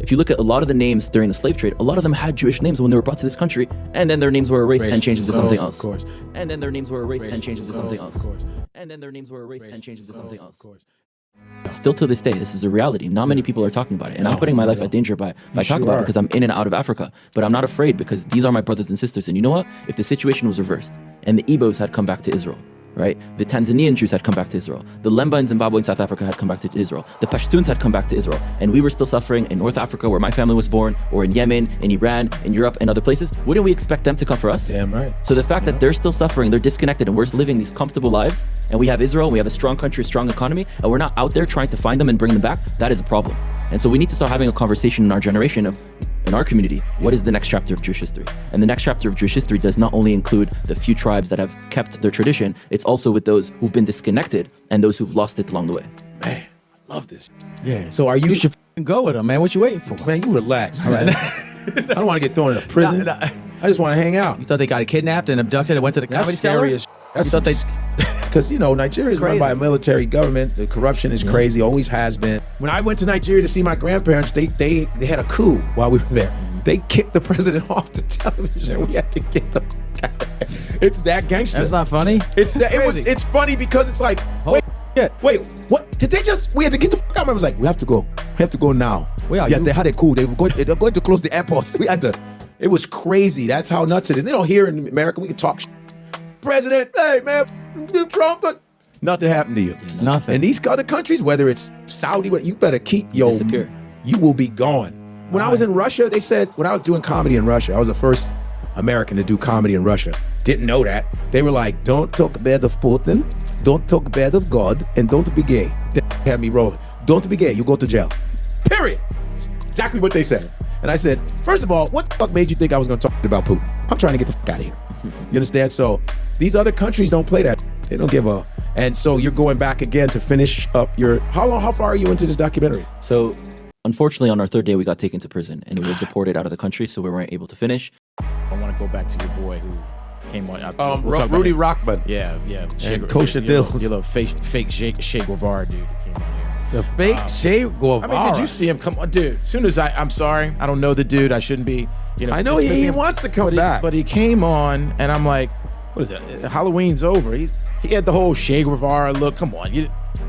if you look at a lot of the names during the slave trade, a lot of them had Jewish names when they were brought to this country, and then their names were erased and changed into something else. Of course. And then their names were erased and changed into something else. Of course. And then their names were erased and changed into something else. Of course. Still to this day, this is a reality. Not many people are talking about it. And I'm putting my life at danger by talking about it because I'm in and out of Africa. But I'm not afraid because these are my brothers and sisters. And you know what? If the situation was reversed and the Igbos had come back to Israel, right? The Tanzanian Jews had come back to Israel. The Lemba in Zimbabwe and South Africa had come back to Israel. The Pashtuns had come back to Israel. And we were still suffering in North Africa where my family was born, or in Yemen, in Iran, in Europe, and other places. Wouldn't we expect them to come for us? Damn right. So the fact that they're still suffering, they're disconnected, and we're living these comfortable lives, and we have Israel, we have a strong country, a strong economy, and we're not out there trying to find them and bring them back, that is a problem. And so we need to start having a conversation in our generation of, in our community, what is the next chapter of Jewish history? And the next chapter of Jewish history does not only include the few tribes that have kept their tradition, it's also with those who've been disconnected and those who've lost it along the way. Man, I love this. Yeah. So are you? You should go with them, man. What you waiting for? Man, you relax. All right. I don't want to get thrown in a prison. Nah. I just want to hang out. You thought they got kidnapped and abducted and went to the comedy cellar? That's thought they. Because, you know, Nigeria is run by a military government. The corruption is crazy, always has been. When I went to Nigeria to see my grandparents, they had a coup while we were there. They kicked the president off the television. We had to get the fuck out of there. It's that gangster. That's not funny. It's funny because it's like, wait, what? Did they just? We had to get the fuck out. I was like, we have to go. We have to go now. Yes, they had a coup. They're going to close the airports. We had to. It was crazy. That's how nuts it is. They don't hear in America. We can talk. President, hey man, Trump. Nothing happened to you. Nothing. And these other countries, whether it's Saudi, you better keep disappear. You will be gone. When I was in Russia, they said, when I was doing comedy in Russia, I was the first American to do comedy in Russia. Didn't know that. They were like, don't talk bad of Putin, don't talk bad of God, and don't be gay. They had me rolling. Don't be gay, you go to jail. Period. Exactly what they said. And I said, first of all, what the fuck made you think I was going to talk about Putin? I'm trying to get the fuck out of here. You understand? So these other countries don't play that. They don't give a. And so you're going back again to finish up your. How far are you into this documentary? So unfortunately, on our third day, we got taken to prison and we were deported out of the country, so we weren't able to finish. I want to go back to your boy who came on. Rudy Rockman. Yeah. And Kosher Dills. Your little fake Che Guevara dude who came on here. The fake Che Guevara. I mean, did you see him come on? Dude, as soon as I'm sorry, I don't know the dude. I shouldn't be, I know he wants to come back. But he came on and I'm like, what is that? Halloween's over. He had the whole Che Guevara look. Come on.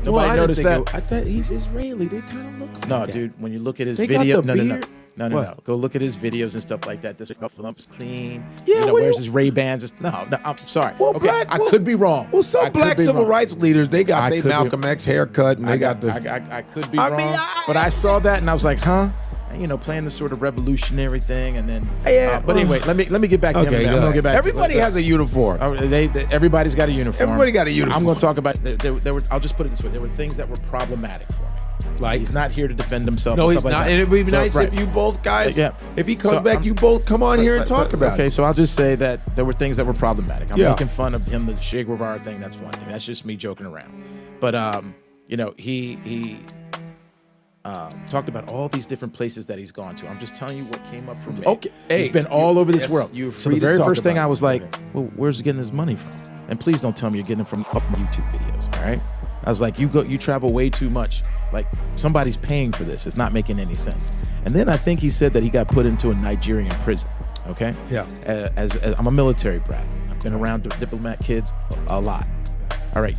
Nobody noticed that? I thought he's Israeli. They kind of look like No, that. dude, when you look at his They video, got the beard? No. Go look at his videos and stuff like that. This lump's clean. Yeah, wears his Ray-Bans. No, I'm sorry. Well, okay, I could be wrong. Well, some black civil rights leaders, they got I their could be- Malcolm X haircut, and I they got the. I could be I wrong, mean, but I saw that and I was like, huh? And, playing the sort of revolutionary thing, and then. Yeah, but anyway, let me get back to him. Okay, I'm gonna get back. Everybody has a uniform. Everybody's got a uniform. Everybody got a uniform. I'm going to talk about. There were. I'll just put it this way. There were things that were problematic for me. Like he's not here to defend himself. No, and he's stuff like not. that. And it'd be So, nice right. if you both guys. Yeah. If he comes So back, you both come on here and talk about it. Okay, so I'll just say that there were things that were problematic. I'm Yeah. making fun of him, the Che Guevara thing. That's one thing. That's just me joking around. But he talked about all these different places that he's gone to. I'm just telling you what came up for me. Okay. He's been all over this yes, world. you're So free the to very talk first thing about I it. was like, Okay. well, where's he getting his money from? And please don't tell me you're getting it from YouTube videos. All right. I was like, you travel way too much. Like somebody's paying for this. It's not making any sense. And then I think he said that he got put into a Nigerian prison. Okay. Yeah. As I'm a military brat. I've been around diplomat kids a lot. All right.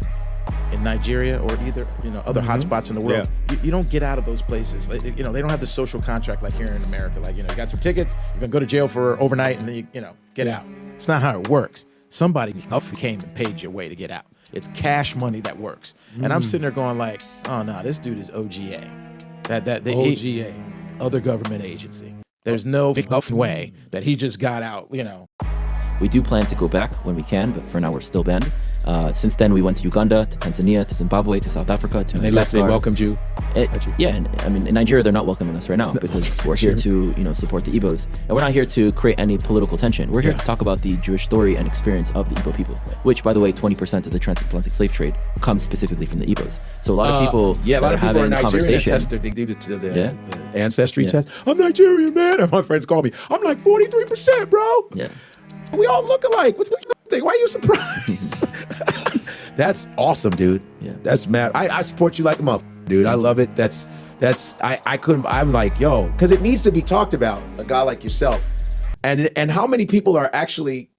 In Nigeria or either other hotspots in the world, you don't get out of those places. They don't have the social contract like here in America. Like you got some tickets, you're gonna go to jail for overnight, and then you get out. It's not how it works. Somebody came and paid your way to get out. It's cash money that works. And I'm sitting there going like, oh no, this dude is OGA. OGA. Other government agency. There's no way that he just got out. We do plan to go back when we can, but for now we're still banned. Since then, we went to Uganda, to Tanzania, to Zimbabwe, to South Africa, to They Madagascar. welcomed you. Yeah, and I mean, in Nigeria, they're not welcoming us right now because we're here to, support the Igbos. And we're not here to create any political tension. We're here to talk about the Jewish story and experience of the Igbo people, which, by the way, 20% of the transatlantic slave trade comes specifically from the Igbos. So a lot of people a lot of people are having Nigerian. conversation. They do the ancestry test. I'm Nigerian, man. And my friends call me. I'm like 43%, bro. Yeah. We all look alike. What you think? Why are you surprised? That's awesome, dude. Yeah. That's mad. I support you like a motherfucker, dude. I love it. That's I couldn't. I'm like, yo, because it needs to be talked about. A guy like yourself, and how many people are actually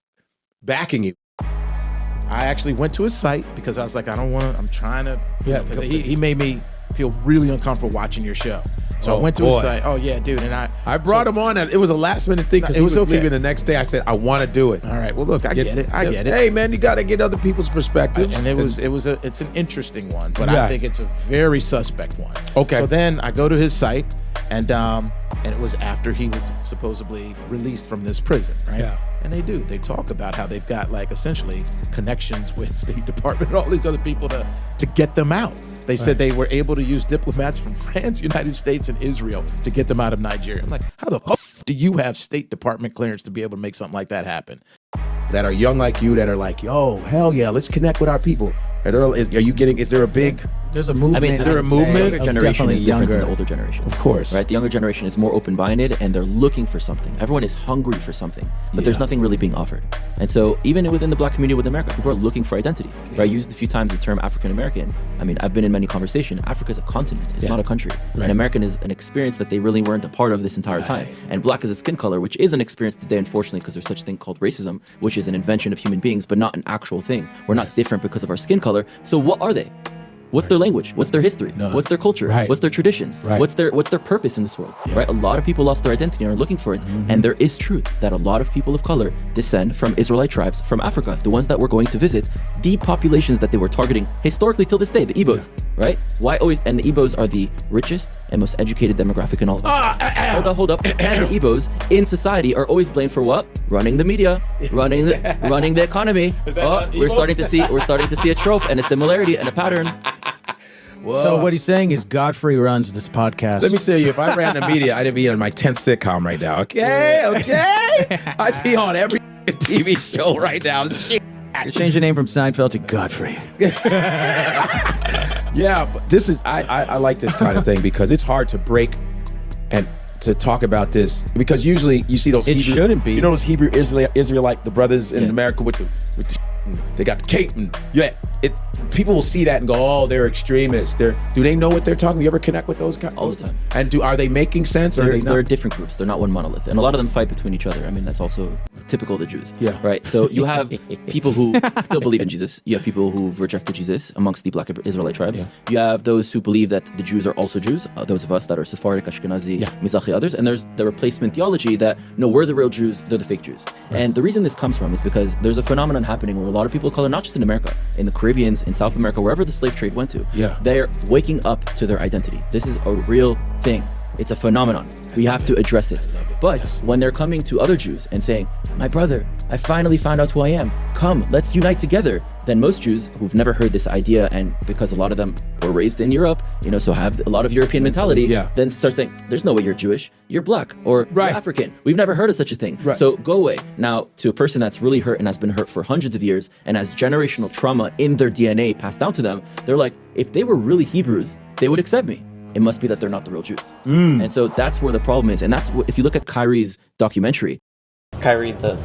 backing you? I actually went to his site because I was like, I'm trying to, Yeah, because he made me feel really uncomfortable watching your show. So I went to his site. Oh yeah, dude, and I brought him on, and it was a last minute thing because he was leaving the next day. I said, I want to do it. All right, well look, I get it. Hey man, you got to get other people's perspectives. And it's an interesting one, but I think it's a very suspect one. Okay. So then I go to his site, and it was after he was supposedly released from this prison, right? Yeah. And they talk about how they've got like essentially connections with State Department and all these other people to get them out. They said they were able to use diplomats from France, United States, and Israel to get them out of Nigeria. I'm like, how the fuck do you have State Department clearance to be able to make something like that happen? That are young like you, that are like, yo, hell yeah, let's connect with our people. Is there a big... There's a movement. I mean, is there a movement? The younger generation is different than the younger. older generation. Of course. Right? The younger generation is more open-minded and they're looking for something. Everyone is hungry for something, but there's nothing really being offered. And so even within the black community with America, people are looking for identity. Right? I used a few times the term African-American. I mean, I've been in many conversations. Africa is a continent. It's not a country. Right. And American is an experience that they really weren't a part of this entire time. And black is a skin color, which is an experience today, unfortunately, because there's such a thing called racism, which is an invention of human beings, but not an actual thing. We're not different because of our skin color. So what are they? What's their language? What's their history? What's their culture? What's their traditions? What's their purpose in this world? Right? A lot of people lost their identity and are looking for it. And there is truth that a lot of people of color descend from Israelite tribes from Africa, the ones that we're going to visit, the populations that they were targeting historically till this day, the Igbos, right? Why always? And the Igbos are the richest and most educated demographic in all of Africa. Hold up. And the Igbos in society are always blamed for what? Running the media, running the economy. We're starting to see a trope and a similarity and a pattern. Whoa. So what he's saying is Godfrey runs this podcast. Let me tell you, if I ran the media, I'd be on my 10th sitcom right now. Okay. I'd be on every TV show right now. You're changing the name from Seinfeld to Godfrey. Yeah, but this is I like this kind of thing because it's hard to break and to talk about this because usually you see those shouldn't be. You know those Hebrew Israelite the brothers in America with the they got the cape and people will see that and go, oh, they're extremists. Do they know what they're talking? You ever connect with those guys? All the time. And are they making sense or are they not? They're different groups. They're not one monolith. And a lot of them fight between each other. I mean, that's also typical of the Jews. Yeah. Right? So you have people who still believe in Jesus. You have people who've rejected Jesus amongst the black Israelite tribes. Yeah. You have those who believe that the Jews are also Jews, those of us that are Sephardic, Ashkenazi, Mizrahi, others. And there's the replacement theology that, no, we're the real Jews, they're the fake Jews. Right. And the reason this comes from is because there's a phenomenon happening where a lot of people of color, not just in America, in the Caribbean, in South America, wherever the slave trade went to, they're waking up to their identity. This is a real thing. It's a phenomenon. We have to address it. But when they're coming to other Jews and saying, my brother, I finally found out who I am. Come, let's unite together. Then most Jews who've never heard this idea, and because a lot of them were raised in Europe, so have a lot of European mentality, then start saying, there's no way you're Jewish. You're black or you're African. We've never heard of such a thing. Right. So go away. Now, to a person that's really hurt and has been hurt for hundreds of years and has generational trauma in their DNA passed down to them, they're like, if they were really Hebrews, they would accept me. It must be that they're not the real Jews. And so that's where the problem is. And that's what, if you look at Kyrie's documentary. Kyrie, the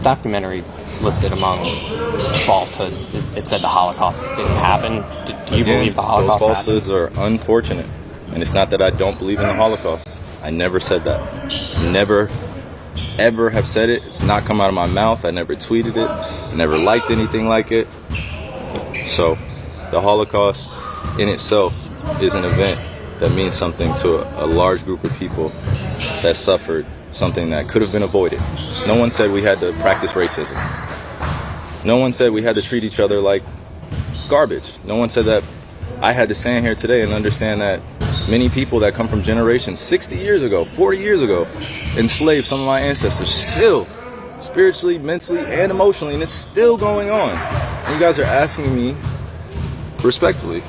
documentary listed among falsehoods, it said the Holocaust didn't happen. Do you believe the Holocaust those falsehoods happened? Are unfortunate. And it's not that I don't believe in the Holocaust. I never said that. Never, ever have said it. It's not come out of my mouth. I never tweeted it. I never liked anything like it. So the Holocaust in itself is an event that means something to a large group of people that suffered something that could have been avoided. No one said we had to practice racism. No one said we had to treat each other like garbage. No one said that I had to stand here today and understand that many people that come from generations 60 years ago, 40 years ago, enslaved some of my ancestors still, spiritually, mentally, and emotionally, and it's still going on. And you guys are asking me, respectfully,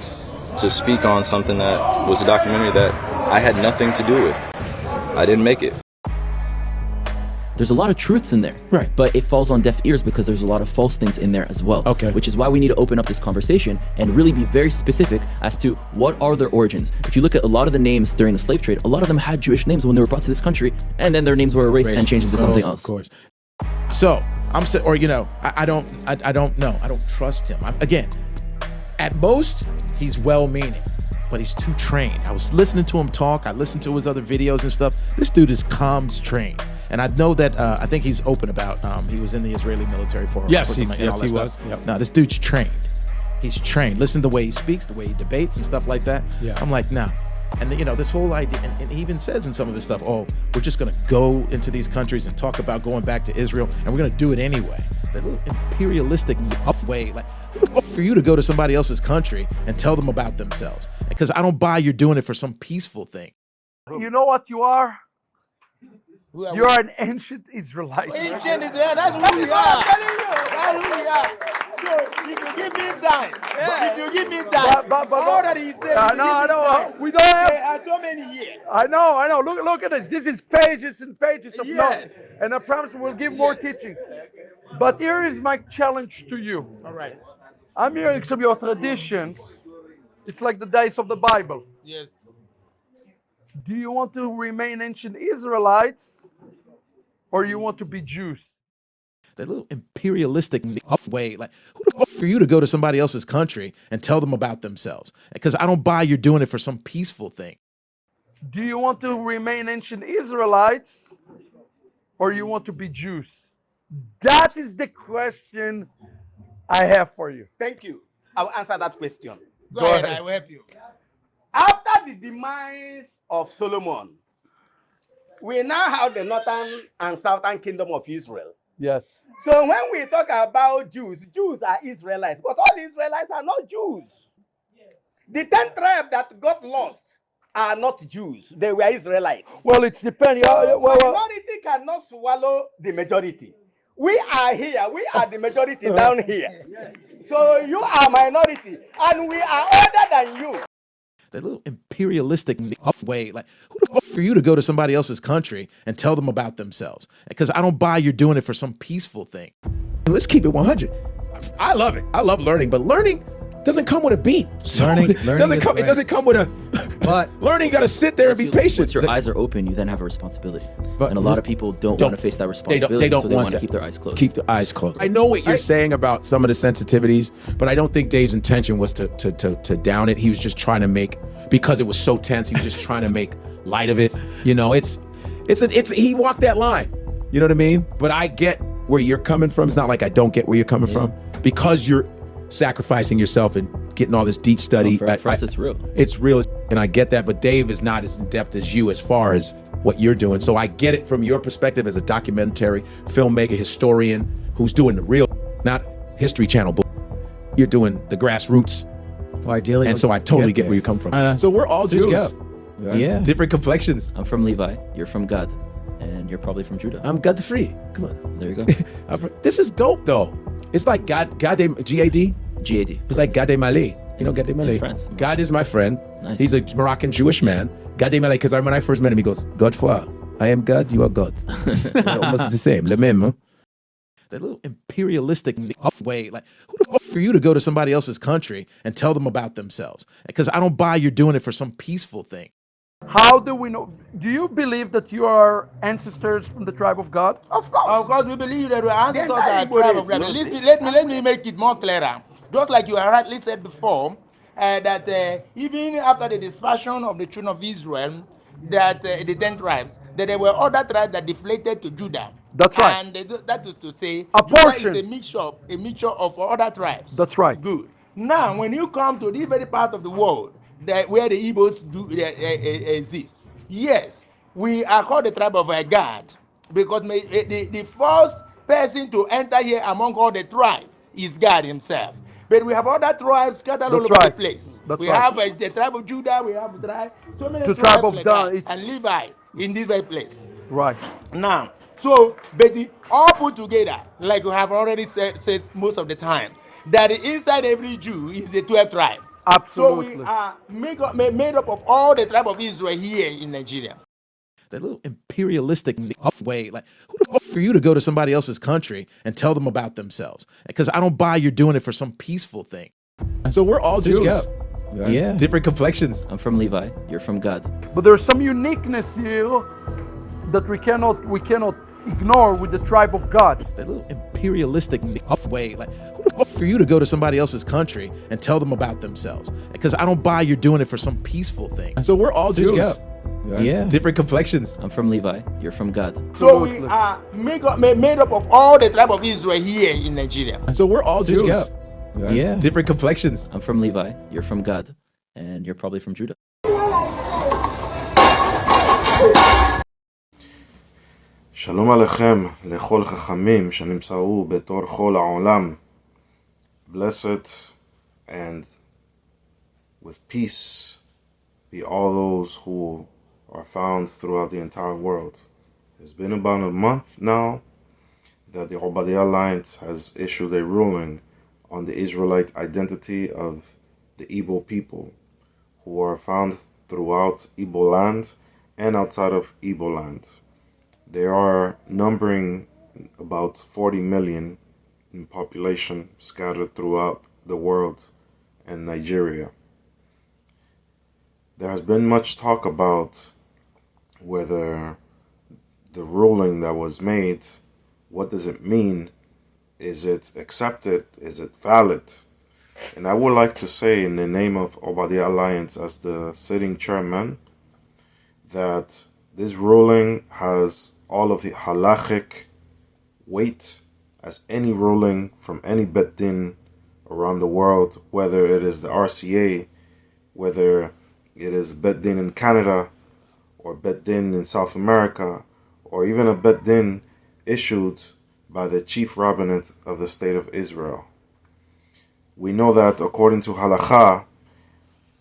to speak on something that was a documentary that I had nothing to do with. I didn't make it. There's a lot of truths in there, right? But it falls on deaf ears because there's a lot of false things in there as well. Okay. Which is why we need to open up this conversation and really be very specific as to what are their origins. If you look at a lot of the names during the slave trade, a lot of them had Jewish names when they were brought to this country, and then their names were erased and changed into something else. Of course. So I'm saying, or I don't know. I don't trust him. Again, at most, he's well-meaning. but he's too trained. I was listening to him talk. I listened to his other videos and stuff. This dude is comms trained. And I know that, I think he's open about, he was in the Israeli military for Yes, something and all that he stuff. was. Yep. No, this dude's trained. He's trained. Listen to the way he speaks, the way he debates and stuff like that. Yeah. I'm like, no. And this whole idea, and he even says in some of his stuff, oh, we're just gonna go into these countries and talk about going back to Israel, and we're gonna do it anyway. That little imperialistic way, like, who the fuck for you to go to somebody else's country and tell them about themselves? Because I don't buy you're doing it for some peaceful thing. You know what you are? You're an ancient Israelite. Ancient Israel, that's who we are. That's who we are. So if you give me time, if you give me time, all that he said. I know. We don't have so many years. I know. Look at this. This is pages and pages of Yes. notes. And I promise we'll give more teaching. But here is my challenge to you. All right. I'm hearing some of your traditions. It's like the days of the Bible. Yes. Do you want to remain ancient Israelites or you want to be Jews? That little imperialistic way, like, who the fuck for you to go to somebody else's country and tell them about themselves? Because I don't buy you're doing it for some peaceful thing. Do you want to remain ancient Israelites or you want to be Jews? That is the question I have for you. Thank you. I'll answer that question. Go ahead. I will help you. After the demise of Solomon, we now have the northern and southern kingdom of Israel. Yes. So when we talk about Jews, Jews are Israelites, but all Israelites are not Jews. The 10 tribes that got lost are not Jews. They were Israelites. Well, it's depending. So minority cannot swallow the majority. We are here. We are the majority down here. So you are minority, and we are older than you. That little imperialistic way, like, who the fuck for you to go to somebody else's country and tell them about themselves? Because I don't buy you're doing it for some peaceful thing. Let's keep it 100. I love it. I love learning, but learning doesn't come with a beat. So Learning it doesn't is come. It great. doesn't come with a. But learning, you got to sit there and be patient. Once your eyes are open, you then have a responsibility. But- and a lot of people don't want to face that They responsibility, don't so they want want to that. keep their eyes closed. Keep the eyes closed. I know what you're saying about some of the sensitivities, but I don't think Dave's intention was to down it. He was just trying to make, because it was so tense, he was just trying to make light of it. You know, it's he walked that line. You know what I mean? But I get where you're coming from. It's not like I don't get where you're coming from, because you're sacrificing yourself and getting all this deep study. For us, it's real. It's real, and I get that. But Dave is not as in depth as you as far as what you're doing. So I get it from your perspective as a documentary filmmaker, historian who's doing the real, not History Channel. You're doing the grassroots, well, ideally, and so I totally get where you come from. So we're all Jews. Yeah. Different complexions. I'm from Levi, you're from Gad, and you're probably from Judah. I'm Godfrey. Come on. There you go. This is dope, though. It's like Gade, G-A-D. GAD. It's like Gade Malé. You know Gade Malé? France. God is my friend. Nice. He's a Moroccan Jewish man. Gade Malé, because when I first met him, he goes, Godfrey, I am God, you are God. Almost the same. Le même. Huh? That little imperialistic way, like, who the fuck for you to go to somebody else's country and tell them about themselves? Because I don't buy you're doing it for some peaceful thing. How do we know? Do you believe that you are ancestors from the tribe of God? Of course, we believe that we are ancestors are tribe of God. Let me make it more clearer. Just like you rightly said before, that even after the dispersion of the children of Israel, that the 10 tribes, that there were other tribes that deflated to Judah. That's right. And that is to say, A Judah portion. is a mixture of other tribes. That's right. Good. Now, when you come to this very part of the world where the Igbos do exist, yes, we are called the tribe of God, because the first person to enter here among all the tribes is God himself. But we have other tribes scattered all over the place. We have the tribe of Judah, we have so many The tribes tribe of like Dan, that, and Levi in this very place. Right. Now, so, but all put together, like we have already said most of the time, that inside every Jew is the 12 tribe. Absolutely. So we are made up of all the tribe of Israel here in Nigeria. That little imperialistic way, like, who the fuck for you to go to somebody else's country and tell them about themselves? Because I don't buy you're doing it for some peaceful thing. So we're all Jews. yeah. Different complexions. I'm from Levi, you're from Gad. But there's some uniqueness here that we cannot ignore with the tribe of God. That little imperialistic way. Like, who the fuck for you to go to somebody else's country and tell them about themselves? Because I don't buy you're doing it for some peaceful thing. So we're all Jews. Yeah. Different complexions. I'm from Levi. You're from God. So we are made up of all the tribe of Israel here in Nigeria. So we're all Jews. Yeah. Different complexions. I'm from Levi. You're from God. And you're probably from Judah. שלום עליכם לכל חכמים שנמצאו בתור כל העולם. Blessed and with peace be all those who are found throughout the entire world. It's been about a month now that the Obadiah Alliance has issued a ruling on the Israelite identity of the Igbo people who are found throughout Igbo land and outside of Igbo land. They are numbering about 40 million in population scattered throughout the world and Nigeria. There has been much talk about whether the ruling that was made, what does it mean? Is it accepted? Is it valid? And I would like to say in the name of Obadiah Alliance as the sitting chairman that this ruling has all of the halachic weight as any ruling from any bet din around the world, whether it is the RCA, whether it is bet din in Canada, or bet din in South America, or even a bet din issued by the chief rabbinate of the state of Israel. We know that according to halacha,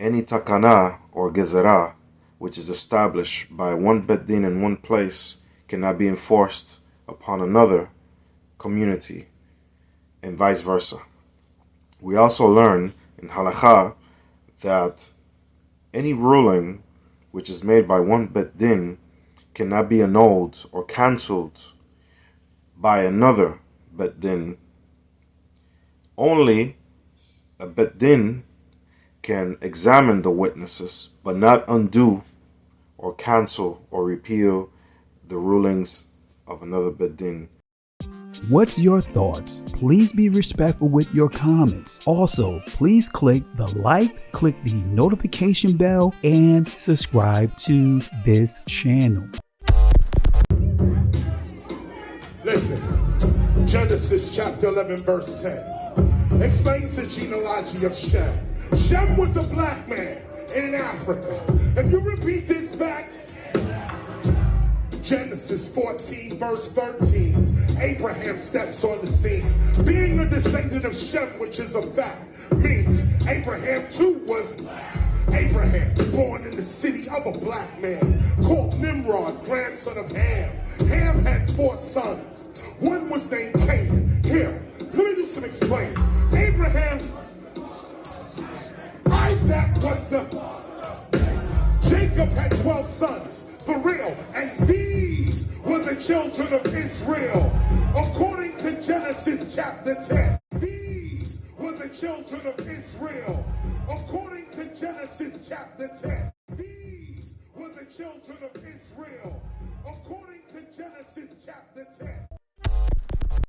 any takana or gezerah, which is established by one bet din in one place, cannot be enforced upon another community, and vice versa. We also learn in halakha that any ruling which is made by one bet din cannot be annulled or cancelled by another bet din. Only a bet din can examine the witnesses, but not undo or cancel or repeal the rulings of another bet din. What's your thoughts? Please be respectful with your comments. Also, please click the like, click the notification bell, and subscribe to this channel. Listen, Genesis chapter 11 verse 10 explains the genealogy of Shem. Shem was a black man in Africa. If you repeat this back, Genesis 14 verse 13, Abraham steps on the scene. Being a descendant of Shem, which is a fact, means Abraham too was black. Abraham, born in the city of a black man, called Nimrod, grandson of Ham. Ham had 4 sons. One was named Canaan. Here, let me do some explaining. Abraham, Isaac was the... Jacob had 12 sons, for real, and these were the children of Israel. According to Genesis chapter 10, these were the children of Israel. According to Genesis chapter 10, these were the children of Israel. According to Genesis chapter 10.